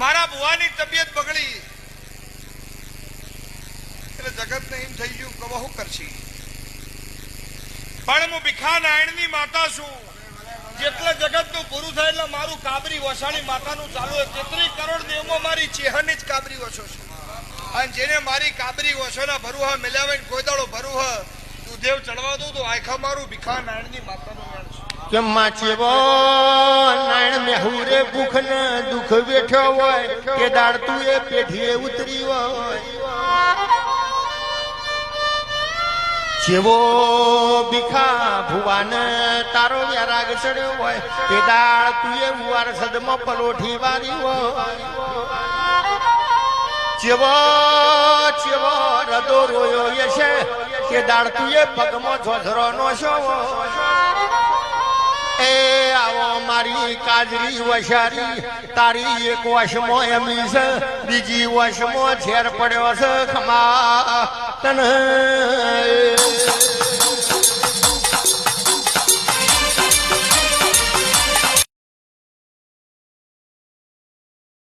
મારા બુવાની તબિયત બગડી એટલે જગત ને એમ થઈ ગયું કે શું કરશી, પણ હું ભીખા નારાયણની માતા છું. જેટલે જગત નું પૂરું થાય એટલે મારું કાબરી વસાણી માતાનું ચાલુ હોય. 33 કરોડ દેવમાં મારી ચેહરની જ કાબરી વસો છે. અને જેને મારી કાબરી વસોના ભરુહા મિલાવે કોઈ દાડો ભરુહા તું દેવ ચડવા દઉં તો આખા મારું ભીખા નારાયણની માતાનું મેળ છે. કે માચેવો નારાયણ મેહુરે ભૂખ ને દુઃખ બેઠો હોય કે દાડતું એ પેઢીએ ઉતરી હોય. જેવો ભીખા ભુવાને તારો વ્યારાગ ચડ્યો હોય કે દાળ તું એ ઉવાર સદમાં પલોઠી વારી હોય. જેવો જેવો રદો રોયો એ છે કે દાળ તું એ પગમાં ઝોઝરો નો છો. એ આવો મારી કાજરી વસારી તારી એક વશમો એમી છે બીજી વશમો ઝેર પડ્યો છે ખમા તને.